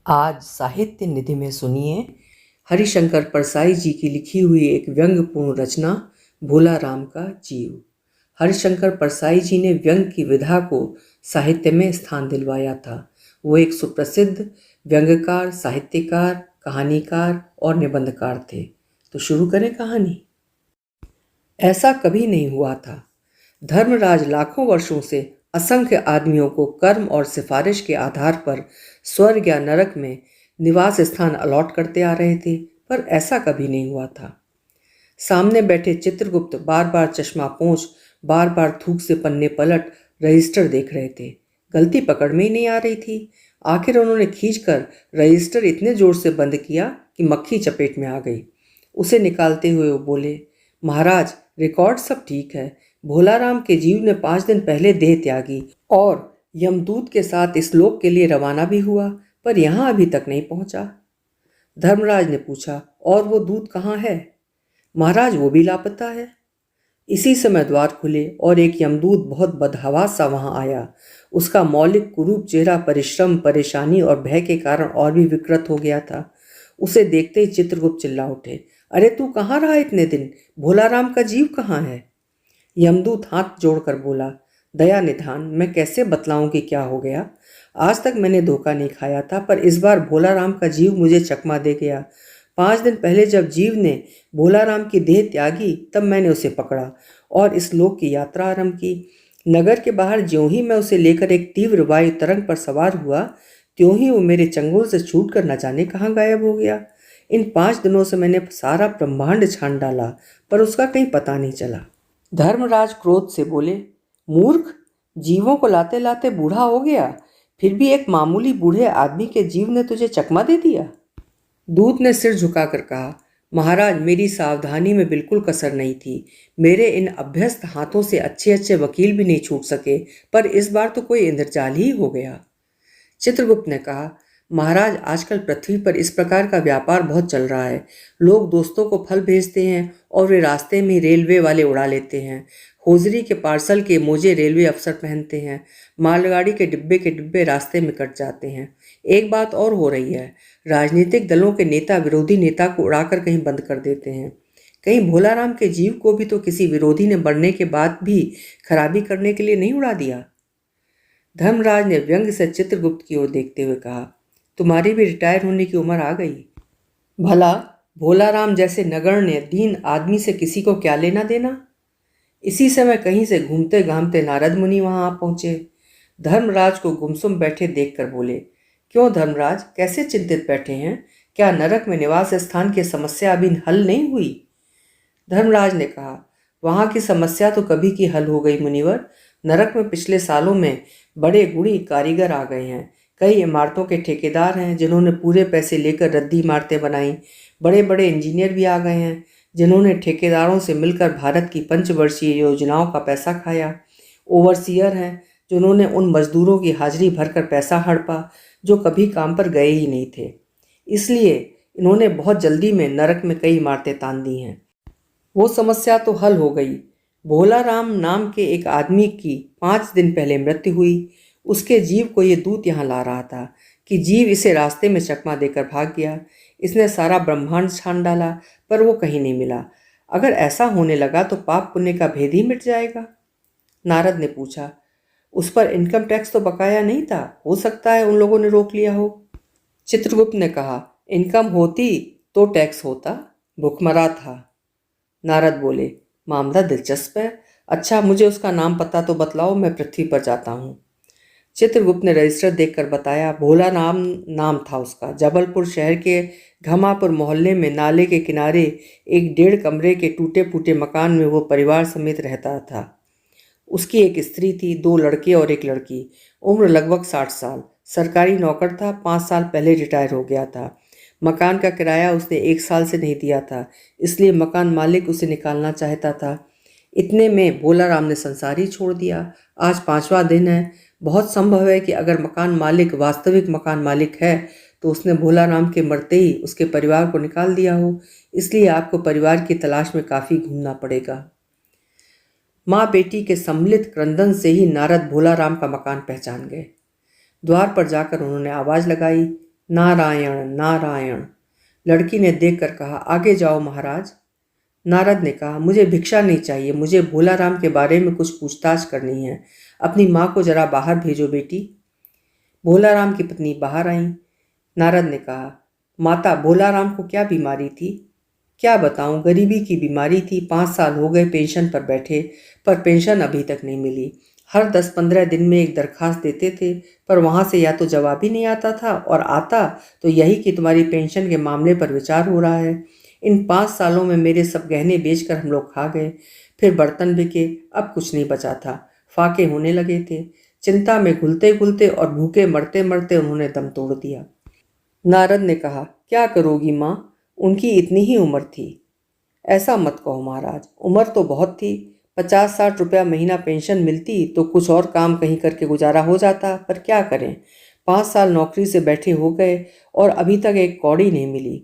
आज साहित्य निधि में सुनिए हरिशंकर परसाई जी की लिखी हुई एक व्यंग्यपूर्ण रचना भोला राम का जीव। हरिशंकर परसाई जी ने व्यंग की विधा को साहित्य में स्थान दिलवाया था। वो एक सुप्रसिद्ध व्यंग्यकार, साहित्यकार, कहानीकार और निबंधकार थे। तो शुरू करें कहानी। ऐसा कभी नहीं हुआ था। धर्मराज लाखों वर्षों से असंख्य आदमियों को कर्म और सिफारिश के आधार पर स्वर्ग या नरक में निवास स्थान अलॉट करते आ रहे थे, पर ऐसा कभी नहीं हुआ था। सामने बैठे चित्रगुप्त बार बार चश्मा पोंछ, बार बार थूक से पन्ने पलट रजिस्टर देख रहे थे। गलती पकड़ में ही नहीं आ रही थी। आखिर उन्होंने खींचकर रजिस्टर इतने जोर से बंद किया कि मक्खी चपेट में आ गई। उसे निकालते हुए वो बोले, महाराज, रिकॉर्ड सब ठीक है। भोलाराम के जीव ने 5 दिन पहले देह त्यागी और यमदूत के साथ इस लोक के लिए रवाना भी हुआ, पर यहाँ अभी तक नहीं पहुंचा। धर्मराज ने पूछा, और वो दूत कहाँ है? महाराज, वो भी लापता है। इसी समय द्वार खुले और एक यमदूत बहुत बदहवास सा वहां आया। उसका मौलिक कुरूप चेहरा परिश्रम, परेशानी और भय के कारण और भी विकृत हो गया था। उसे देखते ही चित्रगुप्त चिल्ला उठे, अरे तू कहाँ रहा इतने दिन? भोलाराम का जीव कहाँ है? यमदूत हाथ जोड़कर बोला, दया निधान, मैं कैसे बतलाऊं कि क्या हो गया। आज तक मैंने धोखा नहीं खाया था, पर इस बार भोलाराम का जीव मुझे चकमा दे गया। 5 दिन पहले जब जीव ने भोलाराम की देह त्यागी, तब मैंने उसे पकड़ा और इस लोक की यात्रा आरंभ की। नगर के बाहर ज्यों ही मैं उसे लेकर एक तीव्र वायु तरंग पर सवार हुआ, त्यों ही वो मेरे चंगुल से छूटकर न जाने कहाँ गायब हो गया। इन 5 दिनों से मैंने सारा ब्रह्मांड छान डाला, पर उसका कहीं पता नहीं चला। धर्मराज क्रोध से बोले, मूर्ख, जीवों को लाते लाते बूढ़ा हो गया, फिर भी एक मामूली बूढ़े आदमी के जीव ने तुझे चकमा दे दिया। दूत ने सिर झुकाकर कहा, महाराज, मेरी सावधानी में बिल्कुल कसर नहीं थी। मेरे इन अभ्यस्त हाथों से अच्छे अच्छे वकील भी नहीं छूट सके, पर इस बार तो कोई इंद्रजाल ही हो गया। चित्रगुप्त ने कहा, महाराज, आजकल पृथ्वी पर इस प्रकार का व्यापार बहुत चल रहा है। लोग दोस्तों को फल भेजते हैं और वे रास्ते में रेलवे वाले उड़ा लेते हैं। होजरी के पार्सल के मोजे रेलवे अफसर पहनते हैं। मालगाड़ी के डिब्बे रास्ते में कट जाते हैं। एक बात और हो रही है, राजनीतिक दलों के नेता विरोधी नेता को उड़ाकर कहीं बंद कर देते हैं। कहीं भोलाराम के जीव को भी तो किसी विरोधी ने मरने के बाद भी खराबी करने के लिए नहीं उड़ा दिया। धर्मराज ने व्यंग से चित्रगुप्त की ओर देखते हुए कहा, तुम्हारी भी रिटायर होने की उम्र आ गई। भला भोलाराम जैसे नगण्य दीन आदमी से किसी को क्या लेना देना। इसी समय कहीं से घूमते घामते नारद मुनि वहां आ पहुंचे। धर्मराज को गुमसुम बैठे देखकर बोले, क्यों धर्मराज, कैसे चिंतित बैठे हैं? क्या नरक में निवास स्थान की समस्या अभी हल नहीं हुई? धर्मराज ने कहा, वहां की समस्या तो कभी की हल हो गई मुनिवर। नरक में पिछले सालों में बड़े गुणी कारीगर आ गए हैं। कई इमारतों के ठेकेदार हैं जिन्होंने पूरे पैसे लेकर रद्दी इमारतें बनाई। बड़े बड़े इंजीनियर भी आ गए हैं जिन्होंने ठेकेदारों से मिलकर भारत की पंचवर्षीय योजनाओं का पैसा खाया। ओवरसीयर हैं जिन्होंने उन मजदूरों की हाजिरी भरकर पैसा हड़पा जो कभी काम पर गए ही नहीं थे। इसलिए इन्होंने बहुत जल्दी में नरक में कई इमारतें तान दी हैं। वो समस्या तो हल हो गई। भोलाराम नाम के एक आदमी की 5 दिन पहले मृत्यु हुई। उसके जीव को ये दूत यहाँ ला रहा था कि जीव इसे रास्ते में चकमा देकर भाग गया। इसने सारा ब्रह्मांड छान डाला, पर वो कहीं नहीं मिला। अगर ऐसा होने लगा तो पाप पुण्य का भेद ही मिट जाएगा। नारद ने पूछा, उस पर इनकम टैक्स तो बकाया नहीं था? हो सकता है उन लोगों ने रोक लिया हो। चित्रगुप्त ने कहा, इनकम होती तो टैक्स होता, भुखमरा था। नारद बोले, मामला दिलचस्प है। अच्छा, मुझे उसका नाम पता तो बतलाओ, मैं पृथ्वी पर जाता हूँ। चित्रगुप्त ने रजिस्टर देखकर बताया, भोला नाम था उसका। जबलपुर शहर के घमापुर मोहल्ले में नाले के किनारे एक 1.5 कमरे के टूटे फूटे मकान में वो परिवार समेत रहता था। उसकी एक स्त्री थी, 2 लड़के और एक लड़की। उम्र लगभग 60 साल। सरकारी नौकर था, 5 साल पहले रिटायर हो गया था। मकान का किराया उसने 1 साल से नहीं दिया था, इसलिए मकान मालिक उसे निकालना चाहता था। इतने में भोलाराम ने संसार ही छोड़ दिया। आज 5वां दिन है। बहुत संभव है कि अगर मकान मालिक वास्तविक मकान मालिक है तो उसने भोलाराम के मरते ही उसके परिवार को निकाल दिया हो। इसलिए आपको परिवार की तलाश में काफ़ी घूमना पड़ेगा। माँ बेटी के सम्मिलित क्रंदन से ही नारद भोलाराम का मकान पहचान गए। द्वार पर जाकर उन्होंने आवाज़ लगाई, नारायण नारायण। लड़की ने देखकर कहा, आगे जाओ महाराज। नारद ने कहा, मुझे भिक्षा नहीं चाहिए, मुझे भोला राम के बारे में कुछ पूछताछ करनी है। अपनी माँ को जरा बाहर भेजो बेटी। भोला राम की पत्नी बाहर आई। नारद ने कहा, माता, भोला राम को क्या बीमारी थी? क्या बताऊं, गरीबी की बीमारी थी। 5 साल हो गए पेंशन पर बैठे, पर पेंशन अभी तक नहीं मिली। हर 10-15 दिन में एक दरखास्त देते थे, पर वहां से या तो जवाब ही नहीं आता था, और आता तो यही कि तुम्हारी पेंशन के मामले पर विचार हो रहा है। इन 5 सालों में मेरे सब गहने बेचकर हम लोग खा गए, फिर बर्तन बिके, अब कुछ नहीं बचा था। फाके होने लगे थे। चिंता में घुलते घुलते और भूखे मरते मरते उन्होंने दम तोड़ दिया। नारद ने कहा, क्या करोगी माँ, उनकी इतनी ही उम्र थी। ऐसा मत कहो महाराज, उम्र तो बहुत थी। 50-60 रुपया महीना पेंशन मिलती तो कुछ और काम कहीं करके गुजारा हो जाता, पर क्या करें, 5 साल नौकरी से बैठे हो गए और अभी तक एक कौड़ी नहीं मिली।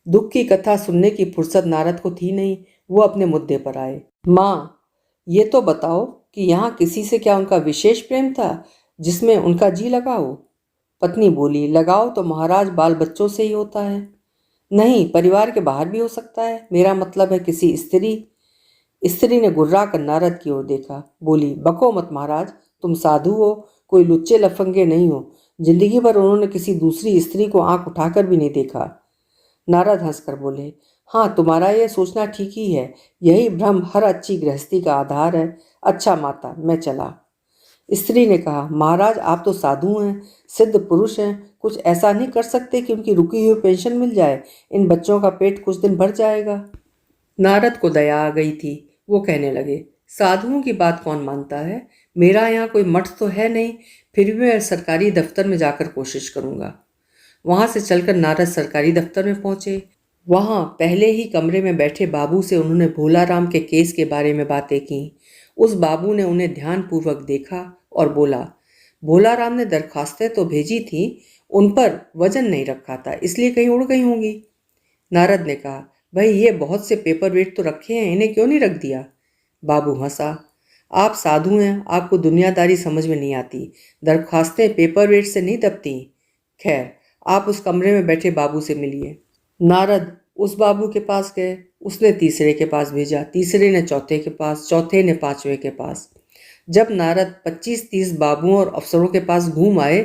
दुख की कथा सुनने की फुर्सत नारद को थी नहीं। वो अपने मुद्दे पर आए। माँ, ये तो बताओ कि यहाँ किसी से क्या उनका विशेष प्रेम था जिसमें उनका जी लगा हो? पत्नी बोली, लगाओ तो महाराज बाल बच्चों से ही होता है। नहीं, परिवार के बाहर भी हो सकता है। मेरा मतलब है किसी स्त्री। स्त्री ने गुर्रा कर नारद की ओर देखा। बोली, बको मत महाराज, तुम साधु हो, कोई लुच्चे लफंगे नहीं हो। जिंदगी भर उन्होंने किसी दूसरी स्त्री को आंख उठाकर भी नहीं देखा। नारद हंसकर बोले, हाँ, तुम्हारा यह सोचना ठीक ही है। यही भ्रम हर अच्छी गृहस्थी का आधार है। अच्छा माता, मैं चला। स्त्री ने कहा, महाराज आप तो साधु हैं, सिद्ध पुरुष हैं, कुछ ऐसा नहीं कर सकते कि उनकी रुकी हुई पेंशन मिल जाए? इन बच्चों का पेट कुछ दिन भर जाएगा। नारद को दया आ गई थी। वो कहने लगे, साधुओं की बात कौन मानता है? मेरा यहाँ कोई मठ तो है नहीं, फिर भी मैं सरकारी दफ्तर में जाकर कोशिश करूँगा। वहां से चलकर नारद सरकारी दफ्तर में पहुंचे। वहां पहले ही कमरे में बैठे बाबू से उन्होंने भोला राम के केस के बारे में बातें की। उस बाबू ने उन्हें ध्यानपूर्वक देखा और बोला, भोला राम ने दरखास्तें तो भेजी थी, उन पर वजन नहीं रखा था, इसलिए कहीं उड़ गई होंगी। नारद ने कहा, भाई ये बहुत से पेपर वेट तो रखे हैं, इन्हें क्यों नहीं रख दिया? बाबू हंसा, आप साधु हैं, आपको दुनियादारी समझ में नहीं आती। दरखास्तें पेपर वेट से नहीं दबती। खैर, आप उस कमरे में बैठे बाबू से मिलिए। नारद उस बाबू के पास गए। उसने तीसरे के पास भेजा, तीसरे ने चौथे के पास, चौथे ने पांचवें के पास। जब नारद 25-30 बाबुओं और अफसरों के पास घूम आए,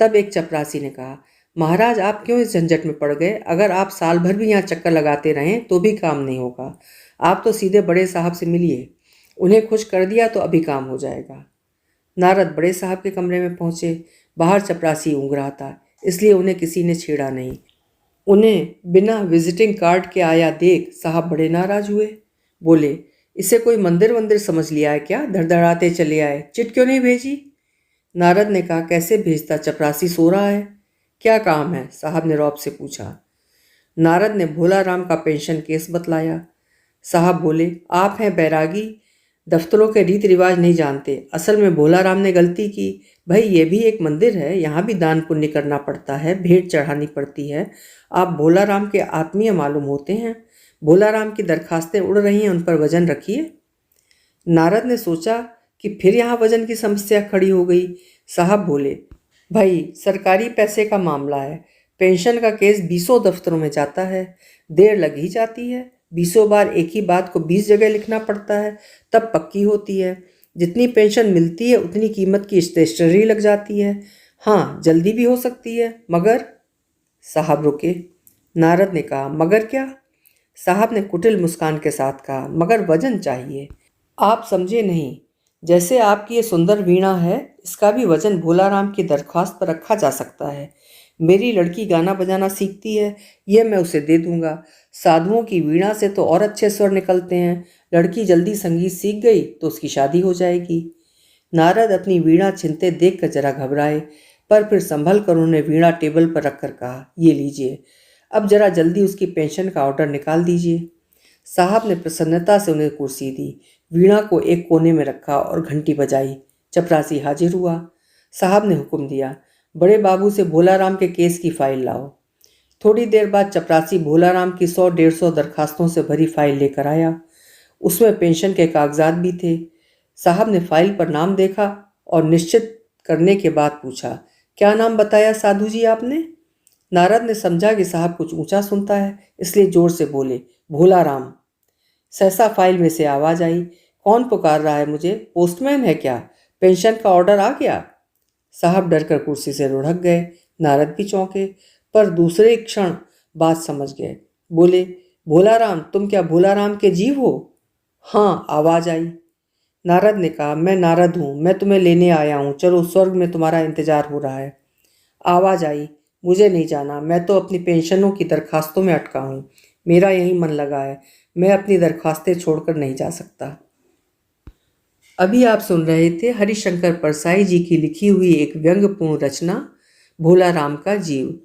तब एक चपरासी ने कहा, महाराज आप क्यों इस झंझट में पड़ गए? अगर आप साल भर भी यहाँ चक्कर लगाते रहें तो भी काम नहीं होगा। आप तो सीधे बड़े साहब से मिलिए, उन्हें खुश कर दिया तो अभी काम हो जाएगा। नारद बड़े साहब के कमरे में पहुंचे। बाहर चपरासी ऊँघ रहा था, इसलिए उन्हें किसी ने छेड़ा नहीं। उन्हें बिना विजिटिंग कार्ड के आया देख साहब बड़े नाराज हुए। बोले, इसे कोई मंदिर वंदिर समझ लिया है क्या? धड़धड़ाते चले आए, चिट क्यों नहीं भेजी? नारद ने कहा, कैसे भेजता, चपरासी सो रहा है। क्या काम है? साहब ने रौब से पूछा। नारद ने भोला राम का पेंशन केस बतलाया। साहब बोले, आप हैं बैरागी, दफ्तरों के रीति रिवाज नहीं जानते। असल में भोला राम ने गलती की। भाई ये भी एक मंदिर है, यहाँ भी दान पुण्य करना पड़ता है, भेंट चढ़ानी पड़ती है। आप भोला राम के आत्मीय मालूम होते हैं। भोला राम की दरखास्तें उड़ रही हैं, उन पर वजन रखिए। नारद ने सोचा कि फिर यहाँ वजन की समस्या खड़ी हो गई। साहब बोले, भाई सरकारी पैसे का मामला है, पेंशन का केस 20 दफ्तरों में जाता है, देर लग ही जाती है। 20 बार एक ही बात को 20 जगह लिखना पड़ता है, तब पक्की होती है। जितनी पेंशन मिलती है उतनी कीमत की स्टेशनरी लग जाती है। हाँ, जल्दी भी हो सकती है, मगर। साहब रुके। नारद ने कहा, मगर क्या? साहब ने कुटिल मुस्कान के साथ कहा, मगर वजन चाहिए। आप समझे नहीं। जैसे आपकी ये सुंदर वीणा है, इसका भी वजन भोला राम की दरख्वास्त पर रखा जा सकता है। मेरी लड़की गाना बजाना सीखती है, यह मैं उसे दे दूंगा। साधुओं की वीणा से तो और अच्छे स्वर निकलते हैं। लड़की जल्दी संगीत सीख गई तो उसकी शादी हो जाएगी। नारद अपनी वीणा छिनते देख कर जरा घबराए, पर फिर संभल कर उन्होंने वीणा टेबल पर रखकर कहा, ये लीजिए, अब जरा जल्दी उसकी पेंशन का ऑर्डर निकाल दीजिए। साहब ने प्रसन्नता से उन्हें कुर्सी दी, वीणा को एक कोने में रखा और घंटी बजाई। चपरासी हाजिर हुआ। साहब ने हुक्म दिया, बड़े बाबू से भोला राम के केस की फाइल लाओ। थोड़ी देर बाद चपरासी भोला राम की 100-150 दरखास्तों से भरी फाइल लेकर आया। उसमें पेंशन के कागजात भी थे। साहब ने फाइल पर नाम देखा और निश्चित करने के बाद पूछा, क्या नाम बताया साधु जी आपने? नारद ने समझा कि साहब कुछ ऊंचा सुनता है, इसलिए जोर से बोले, भोला राम। सहसा फाइल में से आवाज आई, कौन पुकार रहा है मुझे? पोस्टमैन है क्या? पेंशन का ऑर्डर आ गया? साहब डरकर कुर्सी से लुढ़क गए। नारद भी चौंके, पर दूसरे क्षण बात समझ गए। बोले, भोला राम, तुम क्या भोला राम के जीव हो? हाँ, आवाज आई। नारद ने कहा, मैं नारद हूँ, मैं तुम्हें लेने आया हूँ, चलो स्वर्ग में तुम्हारा इंतजार हो रहा है। आवाज आई, मुझे नहीं जाना, मैं तो अपनी पेंशनों की दरखास्तों में अटका हूँ, मेरा यहीं मन लगा है, मैं अपनी दरखास्तें छोड़कर नहीं जा सकता। अभी आप सुन रहे थे हरिशंकर परसाई जी की लिखी हुई एक व्यंग्यपूर्ण रचना, भोला राम का जीव।